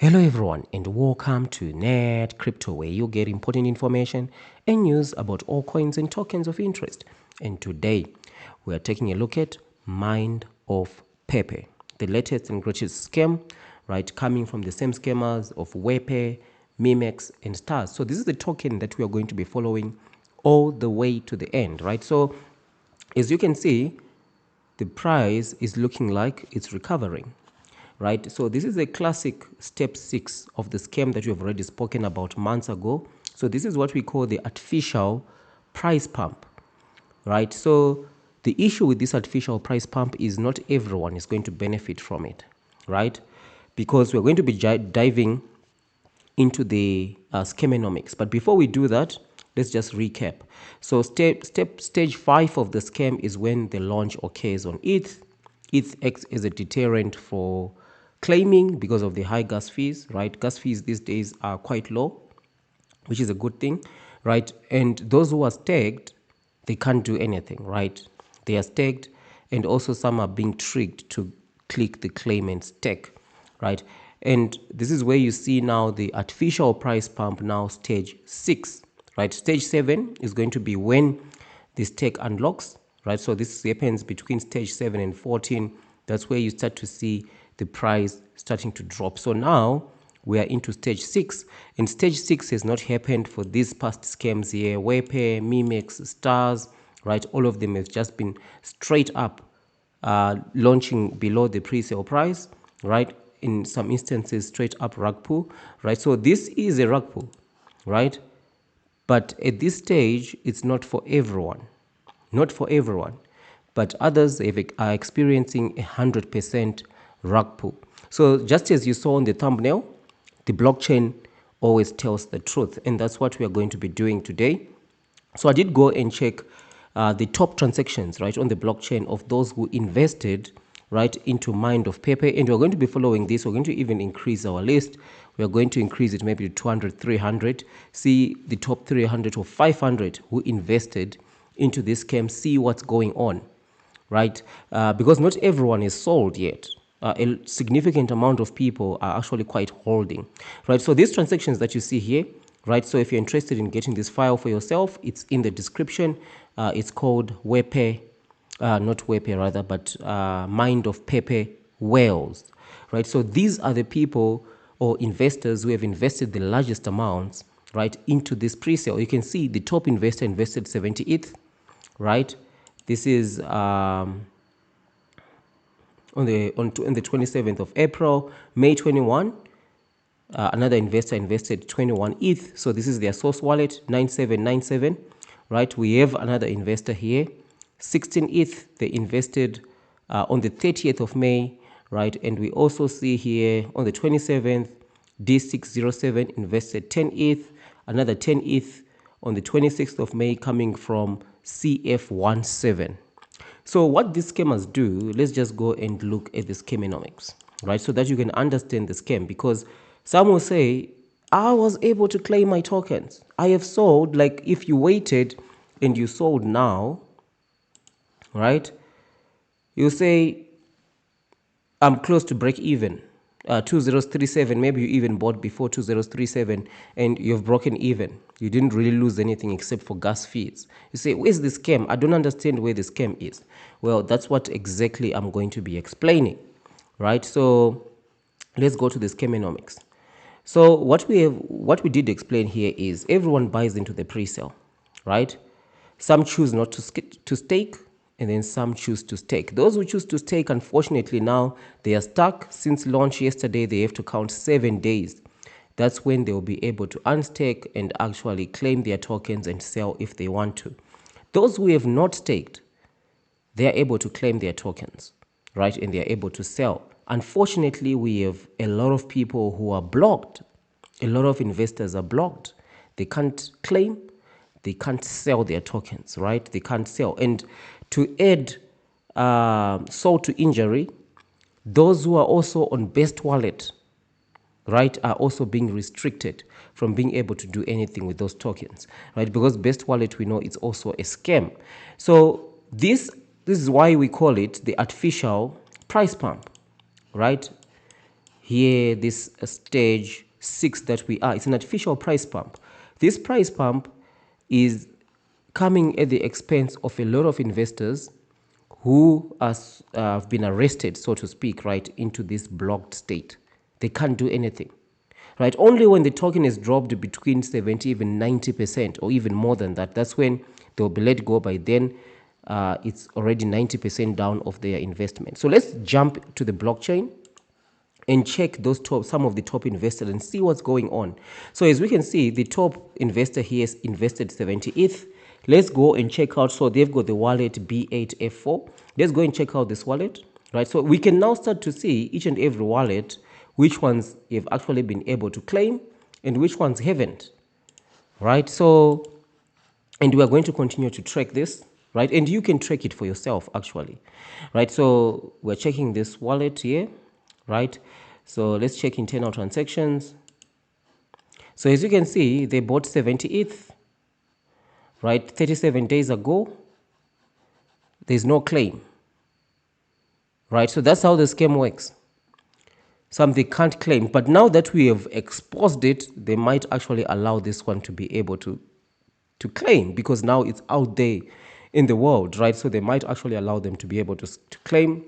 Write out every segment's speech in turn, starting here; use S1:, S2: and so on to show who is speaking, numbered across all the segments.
S1: Hello everyone and welcome to NETCRYPTO, where you get important information and news about all coins and tokens of interest. And today we are taking a look at Mind of Pepe, the latest and greatest scam, right, coming from the same scammers of Wepe, Mimex and Stars. So this is the token that we are going to be following all the way to the end, right? So as you can see, the price is looking like it's recovering, right? So this is a classic step 6 of the scam that we have already spoken about months ago. So this is what we call the artificial price pump, right? So the issue with this artificial price pump is not everyone is going to benefit from it, right? Because we're going to be diving into the scamonomics. But before we do that, let's just recap. So stage 5 of the scam is when the launch occurs on ETH. ETH acts as a deterrent for claiming because of the high gas fees, right? Gas fees these days are quite low, which is a good thing, right? And those who are staked, they can't do anything, right? They are staked, and also some are being tricked to click the claim and stake, right? And this is where you see now the artificial price pump, now stage 6, right? Stage 7 is going to be when the stake unlocks, right? So this happens between stage 7 and 14. That's where you start to see the price starting to drop. So now we are into stage 6, and stage 6 has not happened for these past scams here. Wepe, Mimex, Stars, right? All of them have just been straight up launching below the pre-sale price, right? In some instances, straight up rug pull, right? So this is a rug pull, right? But at this stage, it's not for everyone, not for everyone. But others are experiencing 100% rug pull. So just as you saw on the thumbnail, the blockchain always tells the truth, and that's what we are going to be doing today. So I did go and check the top transactions, right, on the blockchain of those who invested, right, into Mind of Pepe. And we're going to be following this. We're going to even increase our list. We're going to increase it maybe to 200, 300. See the top 300 or 500 who invested into this scam. See what's going on, right? Because not everyone is sold yet. A significant amount of people are actually quite holding, right? So these transactions that you see here, right? So if you're interested in getting this file for yourself, it's in the description. It's called Wepe, not Wepe rather, but Mind of Pepe Whales, right? So these are the people or investors who have invested the largest amounts, right, into this pre-sale. You can see the top investor invested 70 ETH, right? This is on the 27th of April, May 21. Another investor invested 21 ETH. So this is their source wallet, 9797, right? We have another investor here, 16 ETH. They invested on the 30th of May, right? And we also see here on the 27th, D607 invested 10 ETH, another 10 ETH on the 26th of May coming from CF17. So what these scammers do, let's just go and look at the scamonomics, right? So that you can understand the scam, because some will say, I was able to claim my tokens. I have sold, like if you waited and you sold now, right? You say, I'm close to break even. 2037, maybe you even bought before 2037 and you've broken even. You didn't really lose anything except for gas fees. You say, where's the scam? I don't understand where the scam is. Well, that's what exactly I'm going to be explaining, right? So let's go to the scamonomics. So what we did explain here is everyone buys into the pre-sale, right? Some choose not to stake, and then some choose to stake. Those who choose to stake, unfortunately, now they are stuck. Since launch yesterday, they have to count 7 days. That's when they will be able to unstake and actually claim their tokens and sell if they want to. Those who have not staked, they are able to claim their tokens, right? And they are able to sell. Unfortunately, we have a lot of people who are blocked. A lot of investors are blocked. They can't claim, they can't sell their tokens, right? They can't sell. And to add salt to injury, those who are also on Best Wallet, right, are also being restricted from being able to do anything with those tokens, right? Because Best Wallet, we know it's also a scam. So this is why we call it the artificial price pump, right? here, this stage 6 that we are, it's an artificial price pump. This price pump is coming at the expense of a lot of investors who have been arrested, so to speak, right, into this blocked state. They can't do anything, right? Only when the token is dropped between 70, even 90%, or even more than that, that's when they'll be let go. By then, it's already 90% down of their investment. So let's jump to the blockchain and check some of the top investors and see what's going on. So as we can see, the top investor here has invested 70 ETH. Let's go and check out. So they've got the wallet B8F4. Let's go and check out this wallet, right? So we can now start to see each and every wallet, which ones have actually been able to claim and which ones haven't, right? So, and we are going to continue to track this, right? And you can track it for yourself, actually, right? So we're checking this wallet here, right? So let's check internal transactions. So as you can see, they bought 70 ETH, right? 37 days ago. There's no claim, right? So that's how the scam works. Something can't claim, but now that we have exposed it, they might actually allow this one to be able to claim, because now it's out there in the world, right? So they might actually allow them to be able to claim.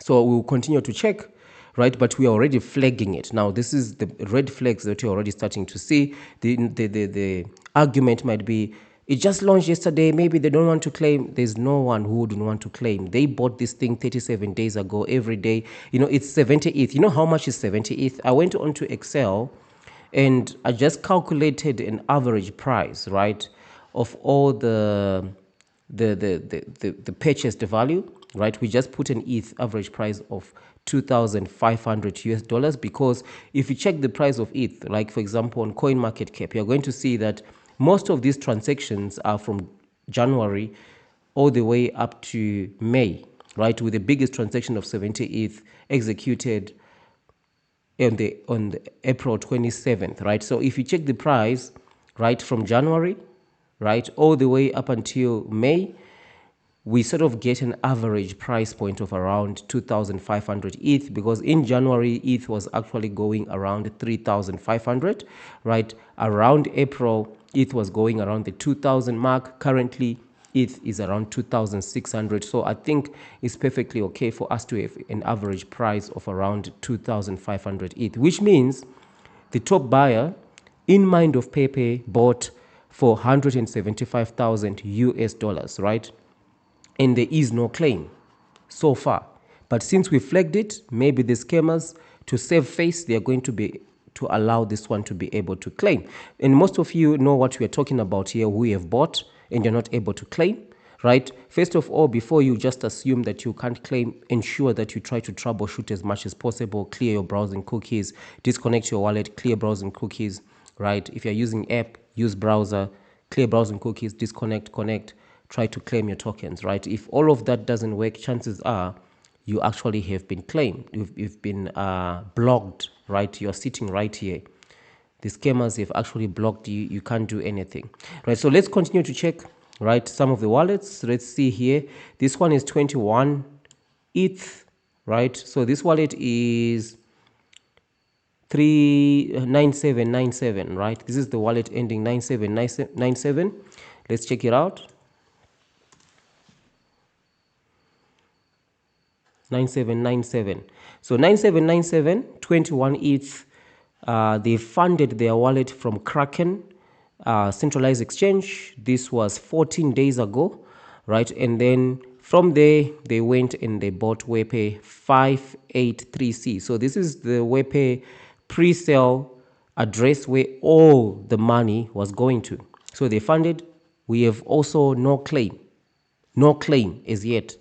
S1: So we'll continue to check, right? But we are already flagging it. Now, this is the red flags that you're already starting to see. The argument might be, it just launched yesterday, maybe they don't want to claim. There's no one who wouldn't want to claim. They bought this thing 37 days ago, every day. You know, it's 70 ETH. You know how much is 70 ETH? I went onto Excel and I just calculated an average price, right, of all the purchased value, right? We just put an ETH average price of 2,500 US dollars, because if you check the price of ETH, like for example on CoinMarketCap, you're going to see that most of these transactions are from January all the way up to May, right? With the biggest transaction of 70 ETH executed on the April 27th, right? So if you check the price, right, from January, right, all the way up until May, we sort of get an average price point of around 2,500 ETH, because in January, ETH was actually going around 3,500, right? Around April, ETH was going around the 2,000 mark. Currently, ETH is around 2,600. So I think it's perfectly okay for us to have an average price of around 2,500 ETH, which means the top buyer, in mind of Pepe, bought for 175,000 US dollars, right? And there is no claim so far. But since we flagged it, maybe the scammers, to save face, they are going to allow this one to be able to claim. And most of you know what we are talking about here, who have bought and you're not able to claim, right? First of all, before you just assume that you can't claim, ensure that you try to troubleshoot as much as possible, clear your browsing cookies, disconnect your wallet, clear browsing cookies, right? If you're using app, use browser, clear browsing cookies, disconnect, connect, try to claim your tokens, right? If all of that doesn't work, chances are you actually have been claimed. You've been blocked, right? You're sitting right here. The scammers have actually blocked you. You can't do anything, right? So let's continue to check, right, some of the wallets. Let's see here. This one is 21 ETH, right? So this wallet is 39797, right? This is the wallet ending 9797. Let's check it out. 9797. So 9797, 21 ETH. They funded their wallet from Kraken, centralized exchange. This was 14 days ago, right? And then from there, they went and they bought WebPay 583C. So this is the WebPay pre-sale address where all the money was going to. So they funded. We have also no claim as yet,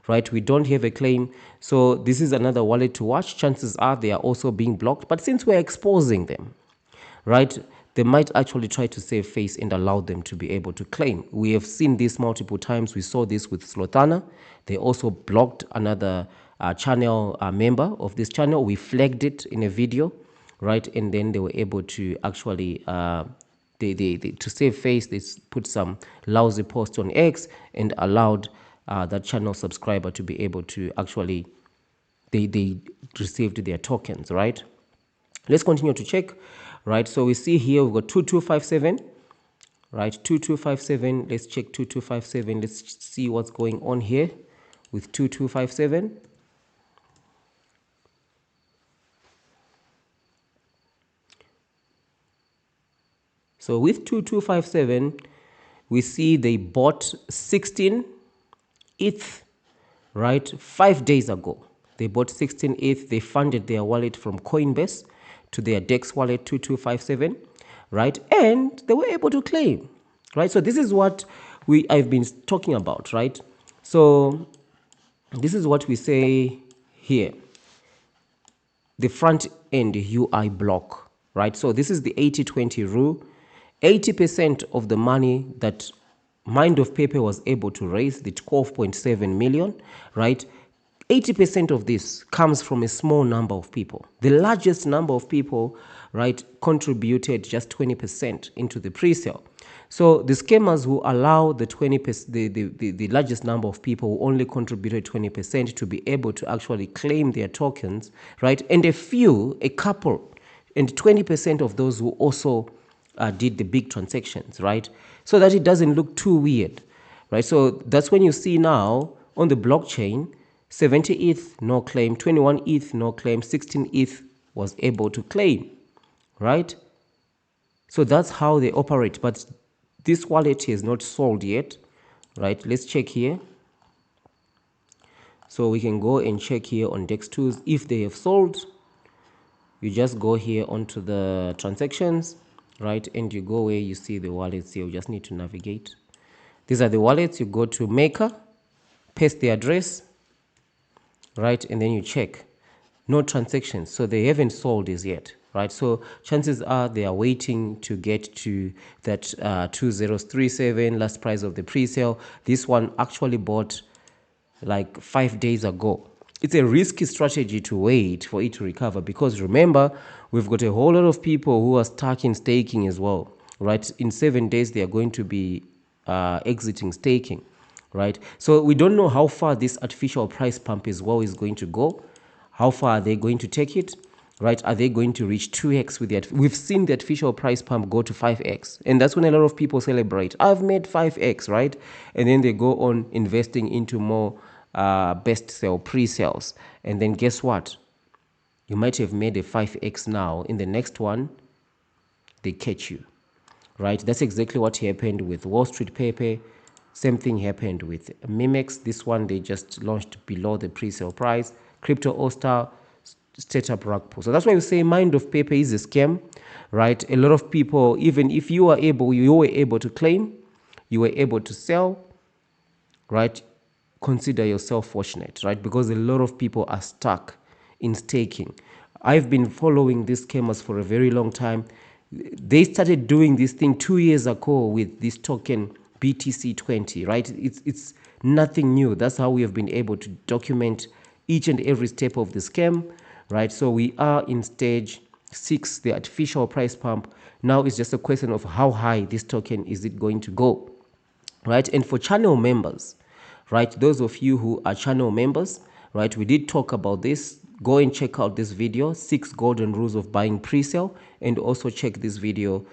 S1: right? We don't have a claim. So this is another wallet to watch. Chances are they are also being blocked. But since we're exposing them, right, they might actually try to save face and allow them to be able to claim. We have seen this multiple times. We saw this with Slothana. They also blocked another channel member of this channel. We flagged it in a video, right? And then they were able to actually to save face, they put some lousy post on X and allowed that channel subscriber to be able to actually they received their tokens, right? Let's continue to check, right? So we see here we've got 2257, right? 2257. Let's check 2257. Let's see what's going on here with 2257. So with 2257, we see they bought 16 ETH, right? 5 days ago. They bought 16 ETH. They funded their wallet from Coinbase to their DEX wallet 2257, right? And they were able to claim, right? So this is what I've been talking about, right? So this is what we say here. The front end UI block, right? So this is the 80-20 rule. 80% of the money that Mind of Pepe was able to raise, the 12.7 million, right? 80% of this comes from a small number of people. The largest number of people, right, contributed just 20% into the pre-sale. So the scammers who allow the 20%, the largest number of people who only contributed 20% to be able to actually claim their tokens, right? And a couple, and 20% of those who also did the big transactions, right? So that it doesn't look too weird, right? So that's when you see now on the blockchain, 70 ETH, no claim, 21 ETH, no claim, 16 ETH was able to claim, right? So that's how they operate. But this wallet is not sold yet, right? Let's check here. So we can go and check here on DEX2s if they have sold. You just go here onto the transactions, right? And you go where you see the wallets here. You just need to navigate. These are the wallets. You go to Maker, paste the address, right? And then you check. No transactions. So they haven't sold this yet, right? So chances are they are waiting to get to that 2037 last price of the pre-sale. This one actually bought like 5 days ago. It's a risky strategy to wait for it to recover because remember, we've got a whole lot of people who are stuck in staking as well, right? In 7 days, they are going to be exiting staking, right? So we don't know how far this artificial price pump as well is going to go. How far are they going to take it? Right? Are they going to reach 2x with that? We've seen the artificial price pump go to 5x. And that's when a lot of people celebrate. I've made 5x, right? And then they go on investing into more best sell pre-sales. And then guess what? You might have made a 5x now. In the next one, they catch you, right? That's exactly what happened with Wall Street Pepe. Same thing happened with Mimex. This one, they just launched below the pre-sale price. Crypto All-Star, set up rug pull. So that's why we say Mind of Pepe is a scam, right? A lot of people, even if you were able to claim, you were able to sell, right? Consider yourself fortunate, right? Because a lot of people are stuck in staking. I've been following these scammers for a very long time. They started doing this thing 2 years ago with this token BTC20, right? It's nothing new. That's how we have been able to document each and every step of the scam, right? So we are in stage 6, the artificial price pump. Now it's just a question of how high this token is it going to go, right? And for channel members, right, those of you who are channel members, right, we did talk about this. Go and check out this video, 6 golden rules of buying pre-sale, and also check this video,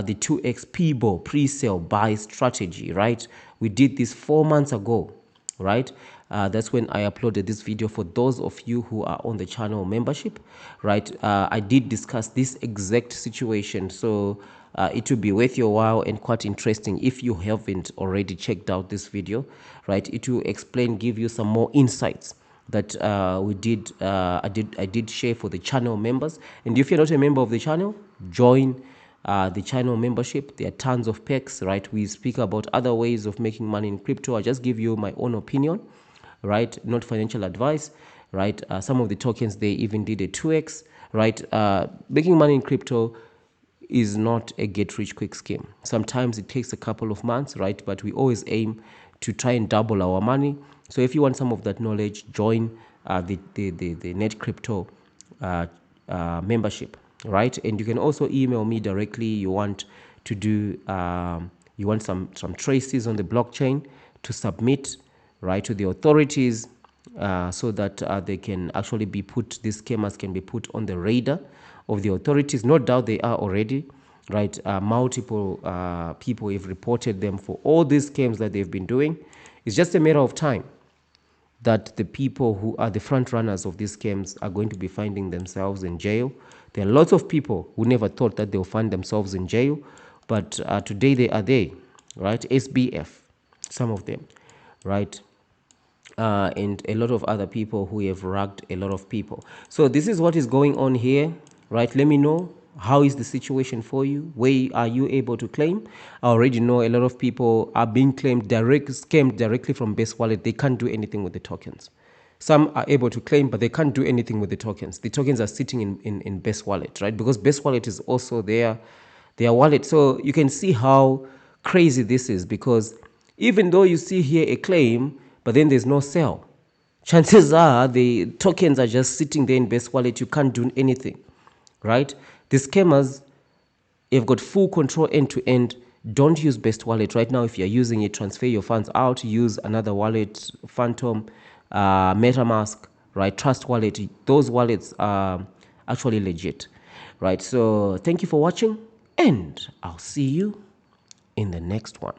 S1: the 2x PBO pre-sale buy strategy, right? We did this 4 months ago, right? That's when I uploaded this video for those of you who are on the channel membership, right? I did discuss this exact situation, so it will be worth your while and quite interesting if you haven't already checked out this video, right? It will explain, give you some more insights that I did share for the channel members. And if you're not a member of the channel, join the channel membership. There are tons of perks, right? We speak about other ways of making money in crypto. I just give you my own opinion, right? Not financial advice, right? Some of the tokens, they even did a 2x, right? Making money in crypto is not a get-rich-quick scheme. Sometimes it takes a couple of months, right? But we always aim to try and double our money. So if you want some of that knowledge, join the NETCRYPTO membership, right? And you can also email me directly. You want to do, some traces on the blockchain to submit, right, to the authorities, so that they can actually be put, these scammers can be put on the radar of the authorities. No doubt they are already, right? Multiple people have reported them for all these scams that they've been doing. It's just a matter of time that the people who are the front runners of these scams are going to be finding themselves in jail. There are lots of people who never thought that they'll find themselves in jail, but today they are there, right? SBF, some of them, right? And a lot of other people who have ragged a lot of people. So this is what is going on here, right? Let me know, how is the situation for you? Where are you able to claim? I already know a lot of people are being scammed directly from Best Wallet. They can't do anything with the tokens. Some are able to claim, but they can't do anything with the tokens. The tokens are sitting in Best Wallet, right? Because Best Wallet is also their wallet. So you can see how crazy this is, because even though you see here a claim, but then there's no sell, chances are the tokens are just sitting there in Best Wallet. You can't do anything, right? The scammers have got full control end to end. Don't use Best Wallet right now. If you're using it, transfer your funds out. Use another wallet, Phantom, MetaMask, right? Trust Wallet. Those wallets are actually legit, right? So thank you for watching, and I'll see you in the next one.